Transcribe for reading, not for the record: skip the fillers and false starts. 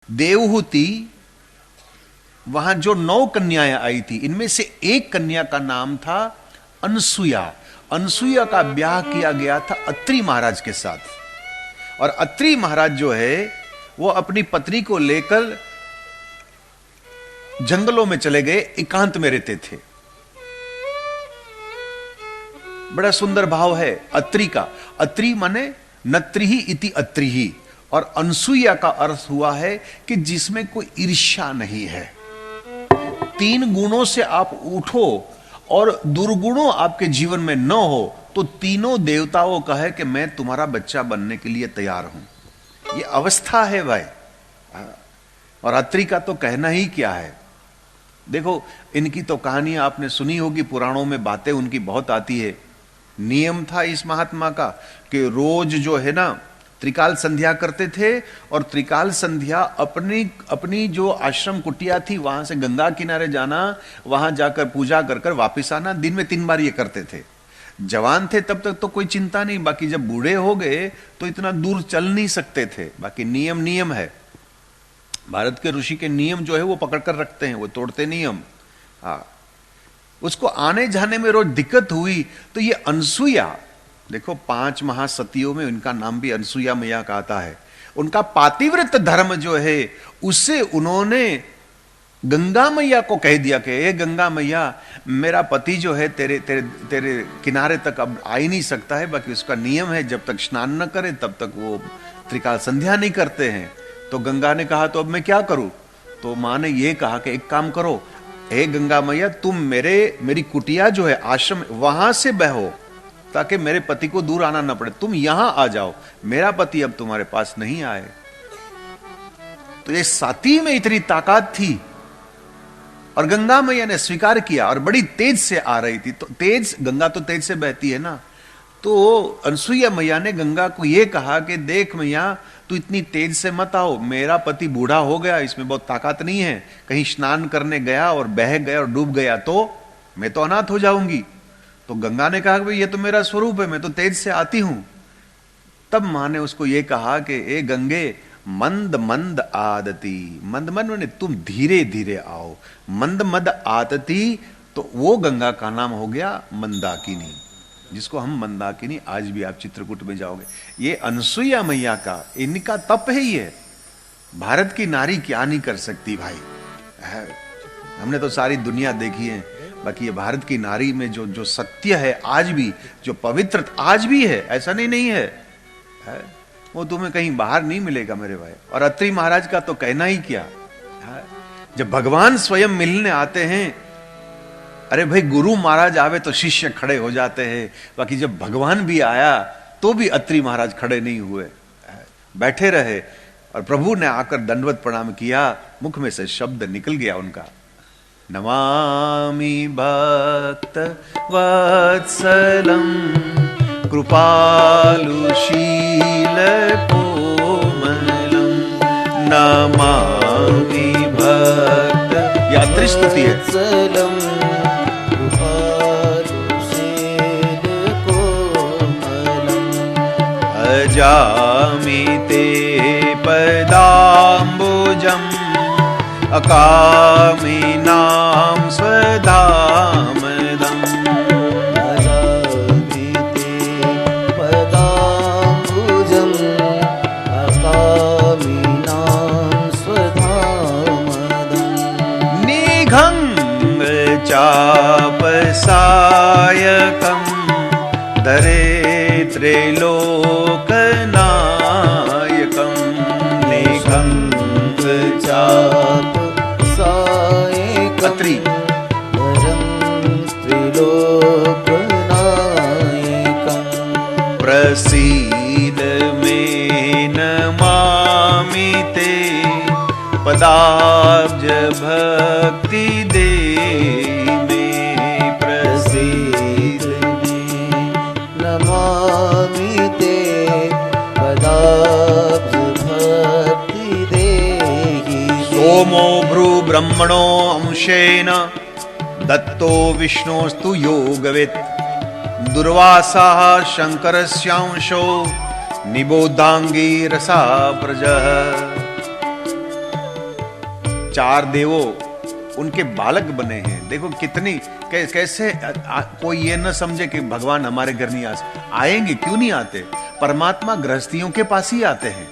देवहूति, वहां जो 9 कन्याएं आई थी, इनमें से एक कन्या का नाम था अनसुया। अनसुया का ब्याह किया गया था अत्रि महाराज के साथ। और अत्रि महाराज जो है वो अपनी पत्नी को लेकर जंगलों में चले गए, एकांत में रहते थे। बड़ा सुंदर भाव है अत्रि का। अत्रि माने नत्रिही इति अत्रिही, और अनसुया का अर्थ हुआ है कि जिसमें कोई ईर्ष्या नहीं है। 3 गुणों से आप उठो और दुर्गुणों आपके जीवन में न हो तो तीनों देवताओं का है कि मैं तुम्हारा बच्चा बनने के लिए तैयार हूं। ये अवस्था है भाई। और अत्रि का तो कहना ही क्या है। देखो, इनकी तो कहानियां आपने सुनी होगी, पुराणों में बातें उनकी बहुत आती है। नियम था इस महात्मा का कि रोज जो है ना त्रिकाल संध्या करते थे, और त्रिकाल संध्या अपनी जो आश्रम कुटिया थी वहां से गंगा किनारे जाना, वहां जाकर पूजा कर कर वापिस आना। दिन में 3 बार ये करते थे। जवान थे तब तक तो कोई चिंता नहीं, बाकी जब बूढ़े हो गए तो इतना दूर चल नहीं सकते थे। बाकी नियम है। भारत के ऋषि के नियम जो है वो पकड़ कर रखते हैं, वो तोड़ते नियम। हाँ, उसको आने जाने में रोज दिक्कत हुई तो ये अनसुया, देखो 5 महासतियों में उनका नाम भी अनसुया मैया का आता है। उनका पातिव्रत धर्म जो है उससे उन्होंने गंगा मैया को कह दिया कि ए गंगा मैया, मेरा पति जो है तेरे किनारे तक अब आ ही नहीं सकता है। बाकी उसका नियम है जब तक स्नान न करे तब तक वो त्रिकाल संध्या नहीं करते हैं। तो गंगा ने कहा तो अब मैं क्या करूं? तो मां ने ये कहा कि एक काम करो, हे गंगा मैया, तुम मेरी कुटिया जो है आश्रम, वहां से बहो ताकि मेरे पति को दूर आना न पड़े। तुम यहां आ जाओ, मेरा पति अब तुम्हारे पास नहीं आए। तो ये साती में इतनी ताकत थी और गंगा मैया ने स्वीकार किया, और बड़ी तेज से आ रही थी। तो तेज, गंगा तो तेज से बहती है ना। तो अनसुईया मैया ने गंगा को यह कहा कि देख मैया, तू इतनी तेज से मत आओ, मेरा पति बूढ़ा हो गया, इसमें बहुत ताकत नहीं है। कहीं स्नान करने गया और बह गया और डूब गया तो मैं तो अनाथ हो जाऊंगी। तो गंगा ने कहा कि ये तो मेरा स्वरूप है, मैं तो तेज से आती हूं। तब मां ने उसको ये कहा कि ए गंगे, मंद मंद आदती, मंद मंद माने तुम धीरे धीरे आओ, मंद मंद आदती। तो वो गंगा का नाम हो गया मंदाकिनी, जिसको हम मंदाकिनी, आज भी आप चित्रकूट में जाओगे। ये अनसुईया मैया का, इनका तप है ये। भारत की नारी क्या नहीं कर सकती भाई। हमने तो सारी दुनिया देखी है, बाकी ये भारत की नारी में जो सत्य है आज भी, जो पवित्र आज भी है, ऐसा नहीं है, वो तुम्हें कहीं बाहर नहीं मिलेगा मेरे भाई। और अत्रि महाराज का तो कहना ही क्या। जब भगवान स्वयं मिलने आते हैं, अरे भाई गुरु महाराज आवे तो शिष्य खड़े हो जाते हैं, बाकी जब भगवान भी आया तो भी अत्रि महाराज खड़े नहीं हुए, बैठे रहे। और प्रभु ने आकर दंडवत प्रणाम किया, मुख में से शब्द निकल गया उनका, नमामि भक्त वत्सलम कृपालु शील कोमलम, नमामि भक्त, यह अत्रि स्तुति है। अजामि ते पदाम्बुजम् अकामिनां स्वधामदम्, अजामि ते पदाम्बुजम् अकामिनां स्वधामदम्, निघं चापसायकं धरेत्रे लोकनायकं, निघं चापसायकं अत्रि त्रिलोकनायकं, प्रसीद मे नमामि ते पदाब्ज भक्ति देहि मे, प्रसीद मे नमामि ते पदाब्ज भक्ति देहि। सोमो भ्रू ब्रह्मणो अंशेन दत्तो विष्णोस्तु योगवित्, दुर्वासाः शंकरस्यांशो निबोधांगी रसा प्रजः। चार देवों उनके बालक बने हैं। देखो कितनी कैसे कोई ये न समझे कि भगवान हमारे घर नहीं आएंगे, क्यों नहीं आते। परमात्मा गृहस्थियों के पास ही आते हैं।